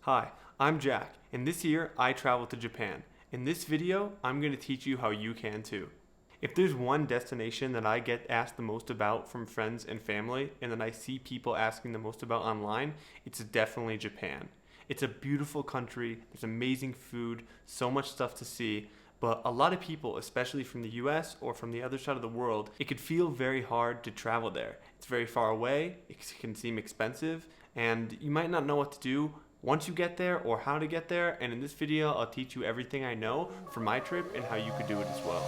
Hi, I'm Jack, and this year I traveled to Japan. In this video, I'm going to teach you how you can too. If there's one destination that I get asked the most about from friends and family, and that I see people asking the most about online, it's definitely Japan. It's a beautiful country, there's amazing food, so much stuff to see, but a lot of people, especially from the US or from the other side of the world, it could feel very hard to travel there. It's very far away, it can seem expensive, and you might not know what to do once you get there or how to get there, and in this video I'll teach you everything I know from my trip and how you could do it as well.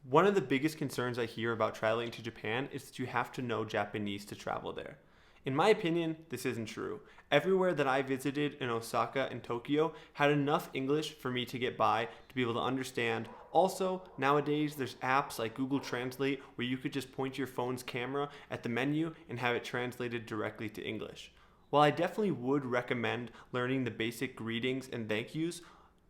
One of the biggest concerns I hear about traveling to Japan is that you have to know Japanese to travel there. In my opinion, this isn't true. Everywhere that I visited in Osaka and Tokyo had enough English for me to get by, to be able to understand. Also, nowadays there's apps like Google Translate where you could just point your phone's camera at the menu and have it translated directly to English. While I definitely would recommend learning the basic greetings and thank yous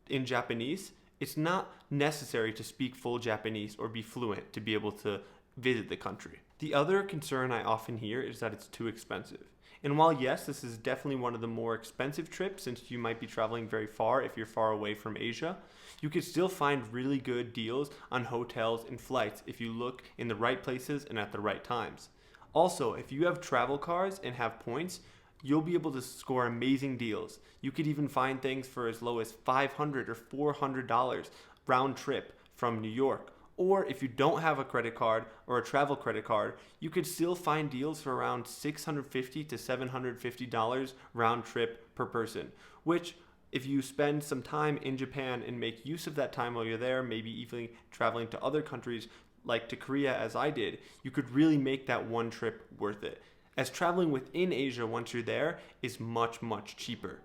in Japanese, it's not necessary to speak full Japanese or be fluent to be able to visit the country. The other concern I often hear is that it's too expensive. And while yes, this is definitely one of the more expensive trips since you might be traveling very far if you're far away from Asia, you could still find really good deals on hotels and flights if you look in the right places and at the right times. Also, if you have travel cards and have points, you'll be able to score amazing deals. You could even find things for as low as $500 or $400 round trip from New York. Or if you don't have a credit card or a travel credit card, you could still find deals for around $650 to $750 round trip per person, which if you spend some time in Japan and make use of that time while you're there, maybe even traveling to other countries like to Korea as I did, you could really make that one trip worth it, as traveling within Asia once you're there is much, much cheaper.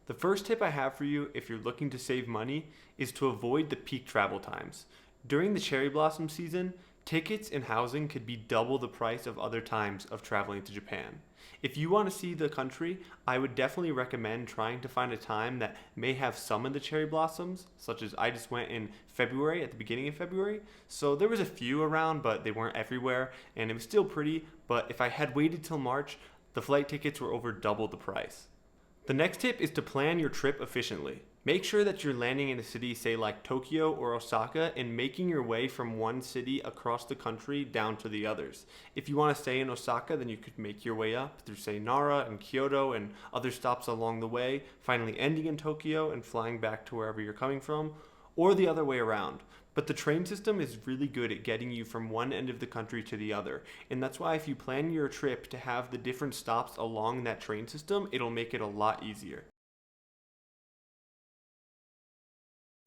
The first tip I have for you if you're looking to save money is to avoid the peak travel times. During the cherry blossom season, tickets and housing could be double the price of other times of traveling to Japan. If you want to see the country, I would definitely recommend trying to find a time that may have some of the cherry blossoms, such as I just went in February, at the beginning of February. So there was a few around, but they weren't everywhere, and it was still pretty, but if I had waited till March, the flight tickets were over double the price. The next tip is to plan your trip efficiently. Make sure that you're landing in a city, say like Tokyo or Osaka, and making your way from one city across the country down to the others. If you want to stay in Osaka, then you could make your way up through, say, Nara and Kyoto and other stops along the way, finally ending in Tokyo and flying back to wherever you're coming from, or the other way around. But the train system is really good at getting you from one end of the country to the other. And that's why if you plan your trip to have the different stops along that train system, it'll make it a lot easier.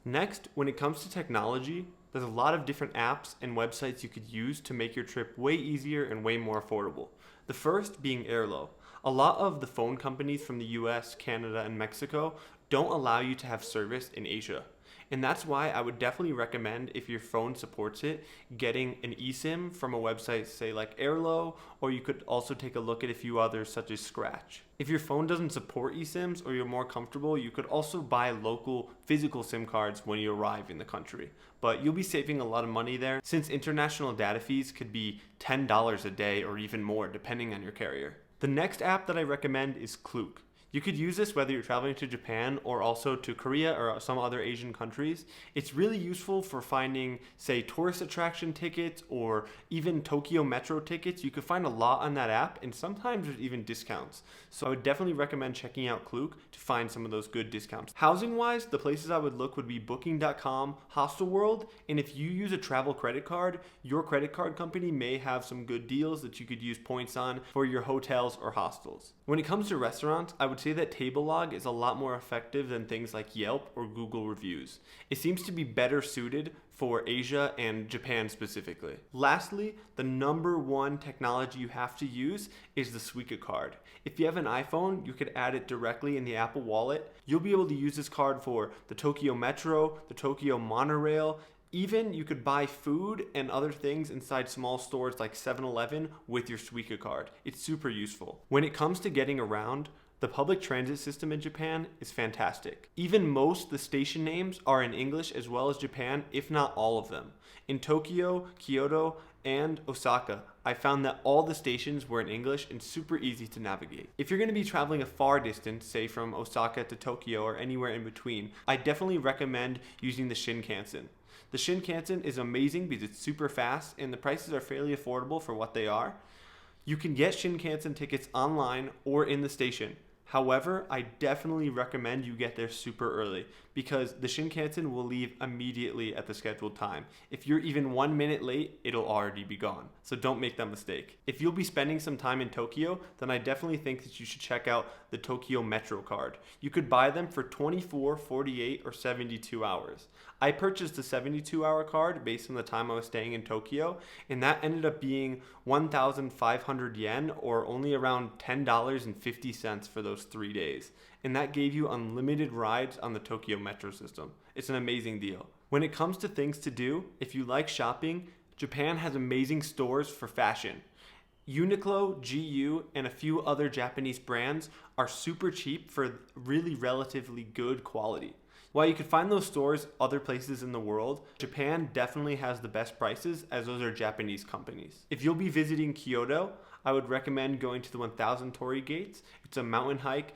Next, when it comes to technology, there's a lot of different apps and websites you could use to make your trip way easier and way more affordable. The first being Airlo. A lot of the phone companies from the US, Canada, and Mexico don't allow you to have service in Asia. And that's why I would definitely recommend, if your phone supports it, getting an eSIM from a website, say like Airlo, or you could also take a look at a few others such as Scratch. If your phone doesn't support eSIMs or you're more comfortable, you could also buy local physical SIM cards when you arrive in the country. But you'll be saving a lot of money there since international data fees could be $10 a day or even more depending on your carrier. The next app that I recommend is Klook. You could use this whether you're traveling to Japan or also to Korea or some other Asian countries. It's really useful for finding, say, tourist attraction tickets or even Tokyo Metro tickets. You could find a lot on that app, and sometimes there's even discounts. So I would definitely recommend checking out Klook to find some of those good discounts. Housing-wise, the places I would look would be Booking.com, Hostelworld, and if you use a travel credit card, your credit card company may have some good deals that you could use points on for your hotels or hostels. When it comes to restaurants, I would say that Tablelog is a lot more effective than things like Yelp or Google Reviews. It seems to be better suited for Asia and Japan specifically. Lastly, the number one technology you have to use is the Suica card. If you have an iPhone, you could add it directly in the Apple Wallet. You'll be able to use this card for the Tokyo Metro, the Tokyo Monorail, Even you could buy food and other things inside small stores like 7-Eleven with your Suica card. It's super useful. When it comes to getting around, the public transit system in Japan is fantastic. Even most of the station names are in English as well as Japan, if not all of them. In Tokyo, Kyoto, and Osaka, I found that all the stations were in English and super easy to navigate. If you're going to be traveling a far distance, say from Osaka to Tokyo or anywhere in between, I definitely recommend using the Shinkansen. The Shinkansen is amazing because it's super fast and the prices are fairly affordable for what they are. You can get Shinkansen tickets online or in the station. However, I definitely recommend you get there super early because the Shinkansen will leave immediately at the scheduled time. If you're even 1 minute late, it'll already be gone. So don't make that mistake. If you'll be spending some time in Tokyo, then I definitely think that you should check out the Tokyo Metro card. You could buy them for 24, 48, or 72 hours. I purchased the 72-hour card based on the time I was staying in Tokyo, and that ended up being 1,500 yen, or only around $10.50 for those 3 days. And that gave you unlimited rides on the Tokyo Metro system. It's an amazing deal. When it comes to things to do, if you like shopping, Japan has amazing stores for fashion. Uniqlo, GU, and a few other Japanese brands are super cheap for really relatively good quality. While you could find those stores other places in the world, Japan definitely has the best prices as those are Japanese companies. If you'll be visiting Kyoto, I would recommend going to the 1000 Torii Gates. It's a mountain hike.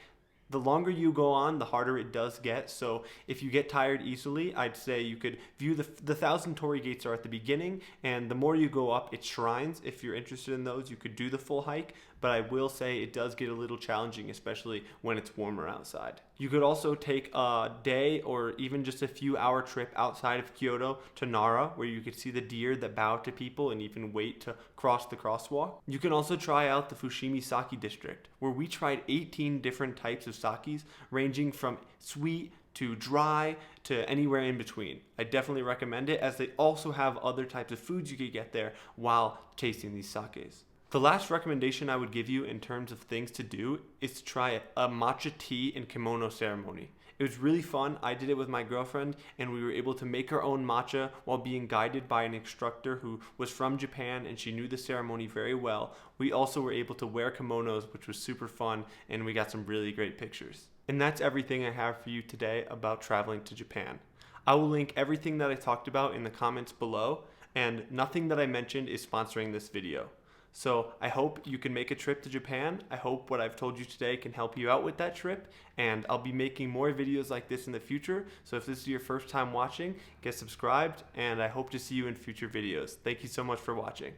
The longer you go on, the harder it does get. So if you get tired easily, I'd say you could view the 1000 Torii Gates are at the beginning, and the more you go up, it's shrines. If you're interested in those, you could do the full hike, but I will say it does get a little challenging, especially when it's warmer outside. You could also take a day or even just a few hour trip outside of Kyoto to Nara, where you could see the deer that bow to people and even wait to cross the crosswalk. You can also try out the Fushimi Sake District, where we tried 18 different types of sakes, ranging from sweet to dry to anywhere in between. I definitely recommend it, as they also have other types of foods you could get there while tasting these sakes. The last recommendation I would give you in terms of things to do is to try a matcha tea and kimono ceremony. It was really fun. I did it with my girlfriend, and we were able to make our own matcha while being guided by an instructor who was from Japan, and she knew the ceremony very well. We also were able to wear kimonos, which was super fun, and we got some really great pictures. And that's everything I have for you today about traveling to Japan. I will link everything that I talked about in the comments below, and nothing that I mentioned is sponsoring this video. So I hope you can make a trip to Japan. I hope what I've told you today can help you out with that trip, and I'll be making more videos like this in the future. So if this is your first time watching, get subscribed, and I hope to see you in future videos. Thank you so much for watching.